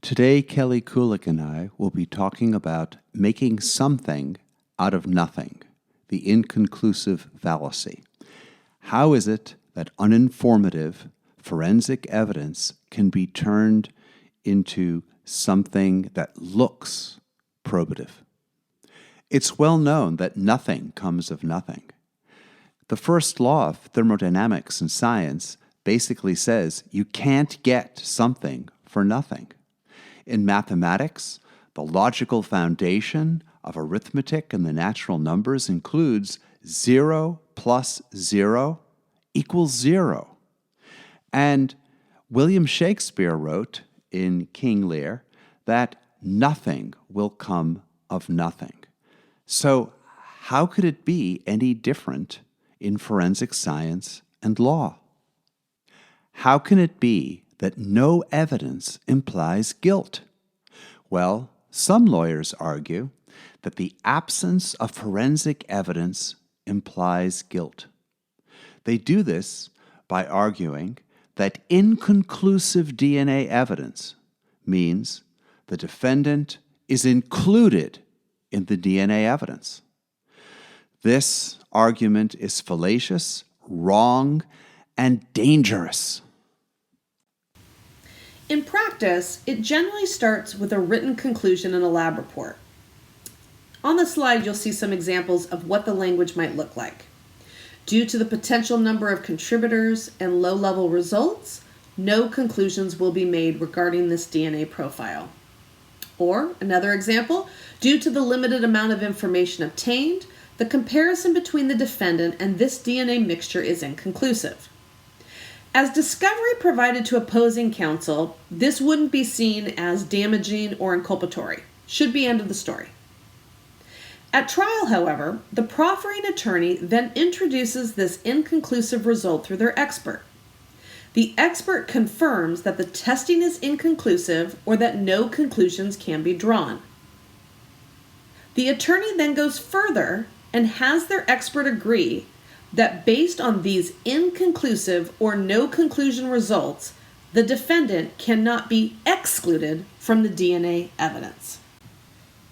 Today, Kelly Kulick and I will be talking about making something out of nothing, the inconclusive fallacy. How is it that uninformative forensic evidence can be turned into something that looks probative? It's well known that nothing comes of nothing. The first law of thermodynamics in science basically says you can't get something for nothing. In mathematics, the logical foundation of arithmetic and the natural numbers includes 0 plus 0 equals 0. And William Shakespeare wrote in King Lear that nothing will come of nothing. So how could it be any different in forensic science and law? How can it be that no evidence implies guilt? Well, some lawyers argue that the absence of forensic evidence implies guilt. They do this by arguing that inconclusive DNA evidence means the defendant is included in the DNA evidence. This argument is fallacious, wrong, and dangerous. In practice, it generally starts with a written conclusion in a lab report. On the slide, you'll see some examples of what the language might look like. Due to the potential number of contributors and low-level results, no conclusions will be made regarding this DNA profile. Or, another example, due to the limited amount of information obtained, the comparison between the defendant and this DNA mixture is inconclusive. As discovery provided to opposing counsel, this wouldn't be seen as damaging or inculpatory. Should be end of the story. At trial, however, the proffering attorney then introduces this inconclusive result through their expert. The expert confirms that the testing is inconclusive or that no conclusions can be drawn. The attorney then goes further and has their expert agree that based on these inconclusive or no conclusion results, the defendant cannot be excluded from the DNA evidence.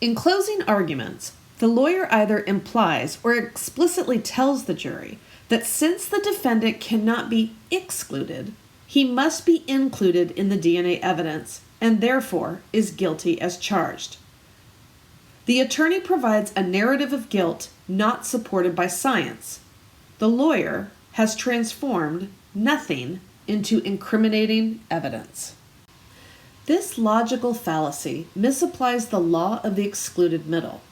In closing arguments, the lawyer either implies or explicitly tells the jury that since the defendant cannot be excluded, he must be included in the DNA evidence and therefore is guilty as charged. The attorney provides a narrative of guilt not supported by science. The lawyer has transformed nothing into incriminating evidence. This logical fallacy misapplies the law of the excluded middle.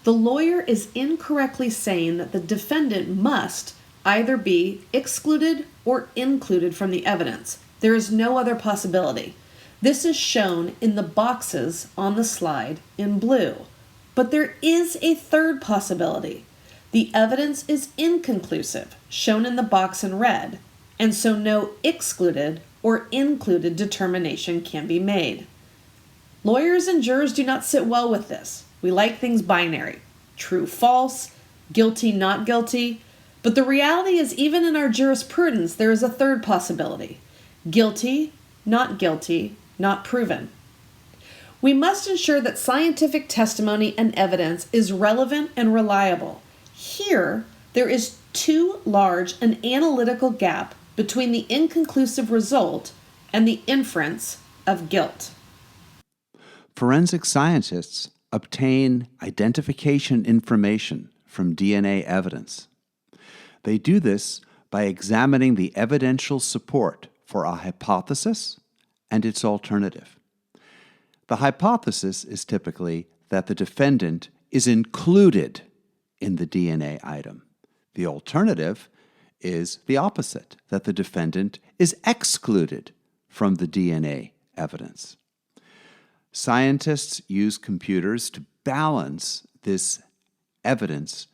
The lawyer is incorrectly saying that the defendant must either be excluded or included from the evidence. There is no other possibility. This is shown in the boxes on the slide in blue. But there is a third possibility. The evidence is inconclusive, shown in the box in red, and so no excluded or included determination can be made. Lawyers and jurors do not sit well with this. We like things binary, true, false, guilty, not guilty. But the reality is even in our jurisprudence, there is a third possibility. Guilty, not proven. We must ensure that scientific testimony and evidence is relevant and reliable. Here, there is too large an analytical gap between the inconclusive result and the inference of guilt. Forensic scientists obtain identification information from DNA evidence. They do this by examining the evidential support for a hypothesis and its alternative. The hypothesis is typically that the defendant is included in the DNA item. The alternative is the opposite, that the defendant is excluded from the DNA evidence. Scientists use computers to balance this evidence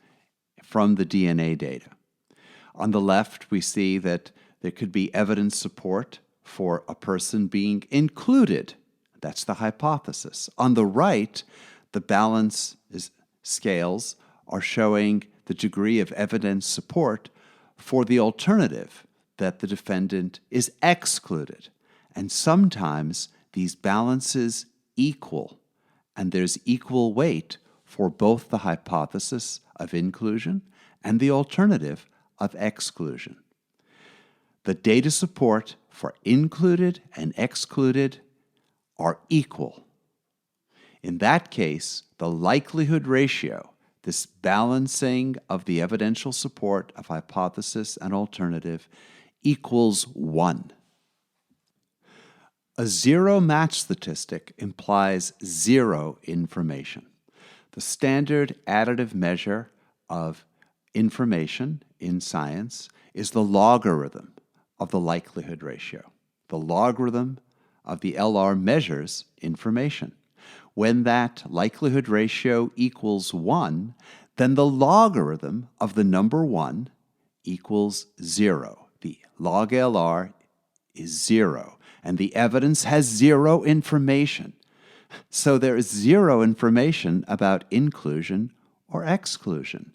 from the DNA data. On the left, we see that there could be evidence support for a person being included. That's the hypothesis. On the right, the balance scales are showing the degree of evidence support for the alternative, that the defendant is excluded. And sometimes these balances equal, and there's equal weight for both the hypothesis of inclusion and the alternative of exclusion. The data support for included and excluded are equal. In that case, the likelihood ratio, this balancing of the evidential support of hypothesis and alternative, equals 1. A zero match statistic implies zero information. The standard additive measure of information in science is the logarithm of the likelihood ratio. The logarithm of the LR measures information. When that likelihood ratio equals 1, then the logarithm of the number 1 equals 0. The log LR is 0, and the evidence has 0 information. So there is 0 information about inclusion or exclusion.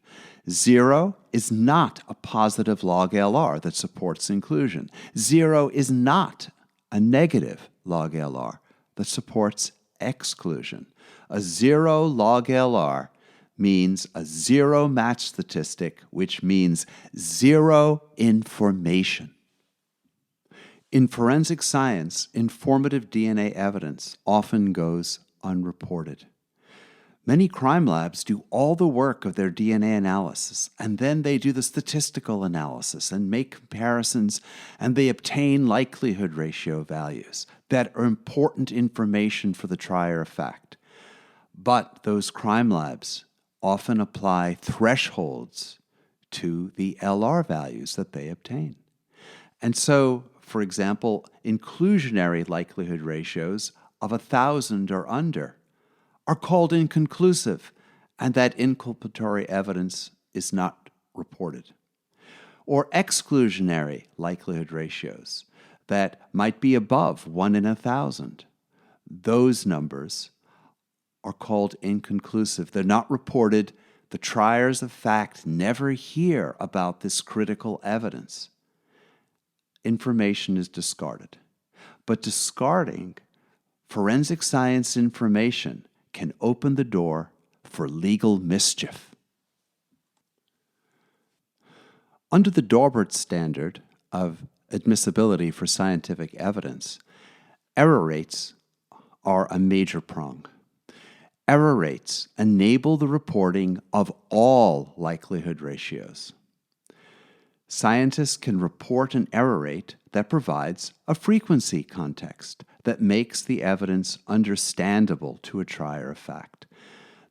0 is not a positive log LR that supports inclusion. 0 is not a negative log LR that supports exclusion. A 0 log LR means a zero match statistic, which means 0 information. In forensic science, informative DNA evidence often goes unreported. Many crime labs do all the work of their DNA analysis, and then they do the statistical analysis and make comparisons, and they obtain likelihood ratio values that are important information for the trier of fact. But those crime labs often apply thresholds to the LR values that they obtain. And so, for example, inclusionary likelihood ratios of 1,000 or under are called inconclusive, and that inculpatory evidence is not reported. Or exclusionary likelihood ratios that might be above 1 in 1,000. Those numbers are called inconclusive. They're not reported. The triers of fact never hear about this critical evidence. Information is discarded. But discarding forensic science information can open the door for legal mischief. Under the Daubert standard of admissibility for scientific evidence, error rates are a major prong. Error rates enable the reporting of all likelihood ratios. Scientists can report an error rate that provides a frequency context that makes the evidence understandable to a trier of fact.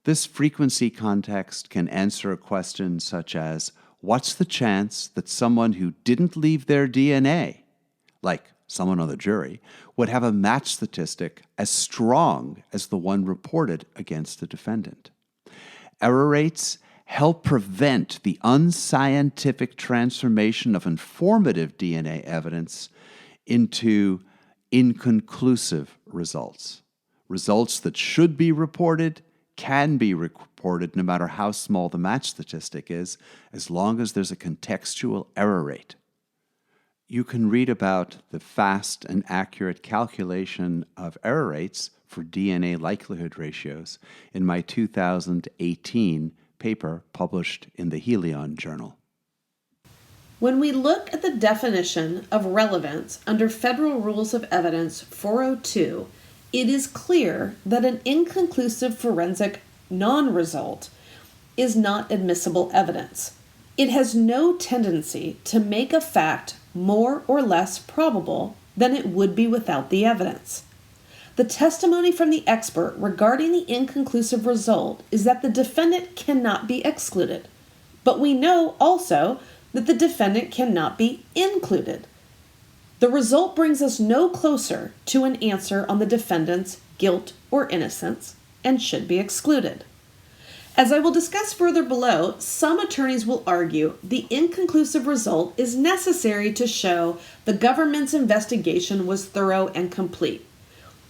This frequency context can answer a question such as, what's the chance that someone who didn't leave their DNA, like someone on the jury, would have a match statistic as strong as the one reported against the defendant? Error rates help prevent the unscientific transformation of informative DNA evidence into inconclusive results. Results that should be reported can be reported no matter how small the match statistic is, as long as there's a contextual error rate. You can read about the fast and accurate calculation of error rates for DNA likelihood ratios in my 2018 paper published in the Helion Journal. When we look at the definition of relevance under Federal Rules of Evidence 402, it is clear that an inconclusive forensic non-result is not admissible evidence. It has no tendency to make a fact more or less probable than it would be without the evidence. The testimony from the expert regarding the inconclusive result is that the defendant cannot be excluded, but we know also that the defendant cannot be included. The result brings us no closer to an answer on the defendant's guilt or innocence and should be excluded. As I will discuss further below, some attorneys will argue the inconclusive result is necessary to show the government's investigation was thorough and complete.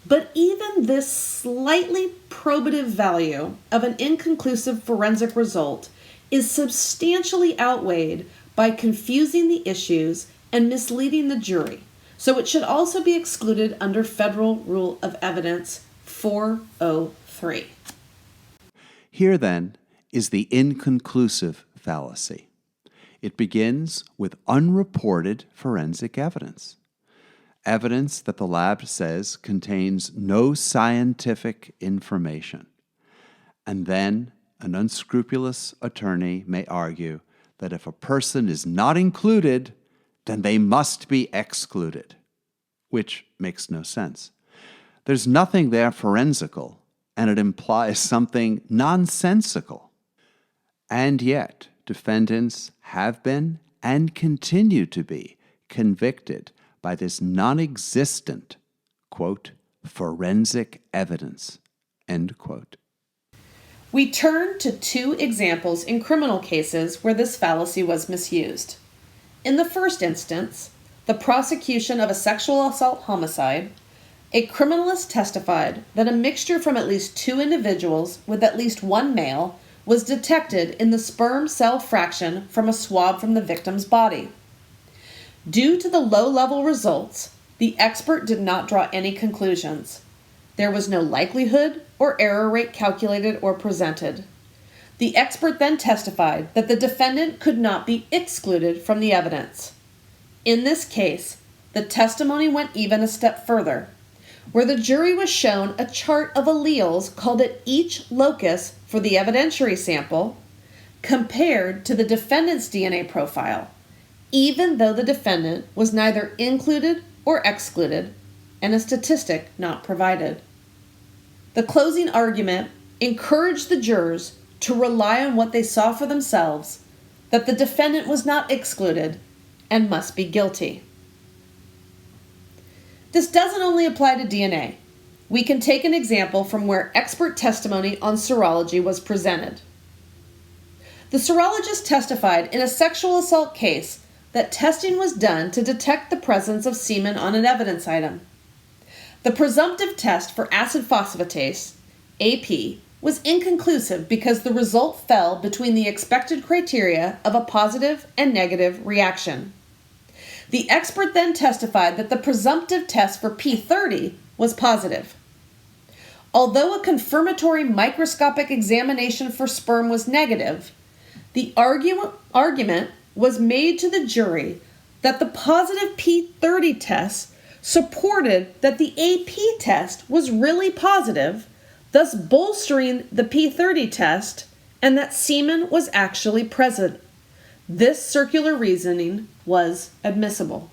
But even this slightly probative value of an inconclusive forensic result is substantially outweighed by confusing the issues and misleading the jury, so it should also be excluded under Federal Rule of Evidence 403. Here, then, is the inconclusive fallacy. It begins with unreported forensic evidence. Evidence that the lab says contains no scientific information. And then an unscrupulous attorney may argue that if a person is not included, then they must be excluded, which makes no sense. There's nothing there forensical, and it implies something nonsensical. And yet, defendants have been and continue to be convicted by this non-existent, quote, forensic evidence, end quote. We turn to two examples in criminal cases where this fallacy was misused. In the first instance, the prosecution of a sexual assault homicide, a criminalist testified that a mixture from at least two individuals with at least one male was detected in the sperm cell fraction from a swab from the victim's body. Due to the low-level results, the expert did not draw any conclusions. There was no likelihood or error rate calculated or presented. The expert then testified that the defendant could not be excluded from the evidence. In this case, the testimony went even a step further, where the jury was shown a chart of alleles called at each locus for the evidentiary sample, compared to the defendant's DNA profile, even though the defendant was neither included or excluded, and a statistic not provided. The closing argument encouraged the jurors to rely on what they saw for themselves, that the defendant was not excluded and must be guilty. This doesn't only apply to DNA. We can take an example from where expert testimony on serology was presented. The serologist testified in a sexual assault case that testing was done to detect the presence of semen on an evidence item. The presumptive test for acid phosphatase, AP, was inconclusive because the result fell between the expected criteria of a positive and negative reaction. The expert then testified that the presumptive test for P30 was positive. Although a confirmatory microscopic examination for sperm was negative, the argument was made to the jury that the positive P30 test supported that the AP test was really positive, thus bolstering the P30 test, and that semen was actually present. This circular reasoning was admissible.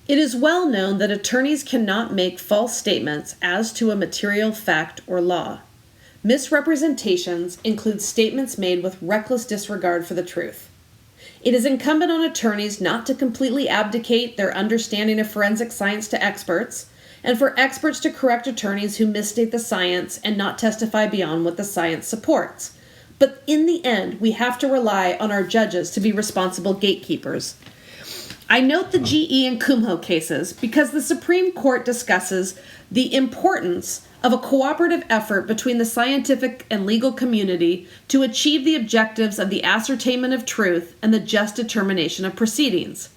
It is well known that attorneys cannot make false statements as to a material fact or law. Misrepresentations include statements made with reckless disregard for the truth. It is incumbent on attorneys not to completely abdicate their understanding of forensic science to experts, and for experts to correct attorneys who misstate the science and not testify beyond what the science supports. But in the end, we have to rely on our judges to be responsible gatekeepers. I note the GE and Kumho cases because the Supreme Court discusses the importance of a cooperative effort between the scientific and legal community to achieve the objectives of the ascertainment of truth and the just determination of proceedings.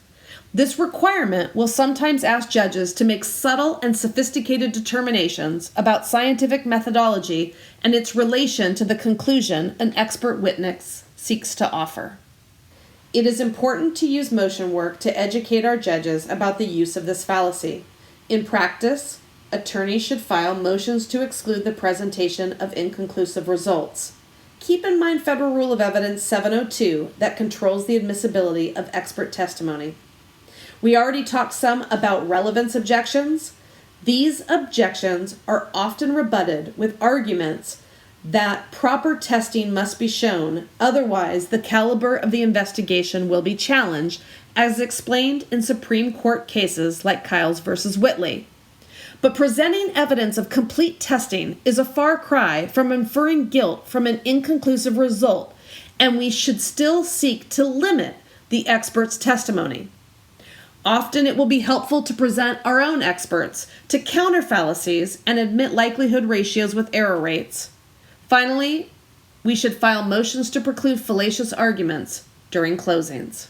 This requirement will sometimes ask judges to make subtle and sophisticated determinations about scientific methodology and its relation to the conclusion an expert witness seeks to offer. It is important to use motion work to educate our judges about the use of this fallacy. In practice, attorneys should file motions to exclude the presentation of inconclusive results. Keep in mind Federal Rule of Evidence 702 that controls the admissibility of expert testimony. We already talked some about relevance objections. These objections are often rebutted with arguments that proper testing must be shown, otherwise the caliber of the investigation will be challenged, as explained in Supreme Court cases like Kiles v. Whitley. But presenting evidence of complete testing is a far cry from inferring guilt from an inconclusive result, and we should still seek to limit the expert's testimony. Often it will be helpful to present our own experts to counter fallacies and admit likelihood ratios with error rates. Finally, we should file motions to preclude fallacious arguments during closings.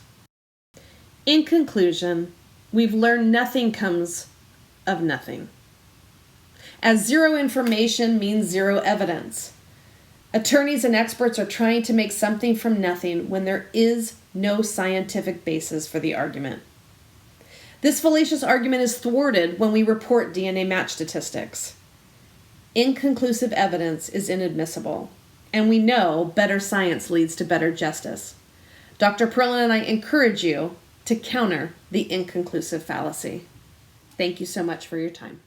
In conclusion, we've learned nothing comes of nothing. as zero information means zero evidence. Attorneys and experts are trying to make something from nothing when there is no scientific basis for the argument. This fallacious argument is thwarted when we report DNA match statistics. Inconclusive evidence is inadmissible, and we know better science leads to better justice. Dr. Perlin and I encourage you to counter the inconclusive fallacy. Thank you so much for your time.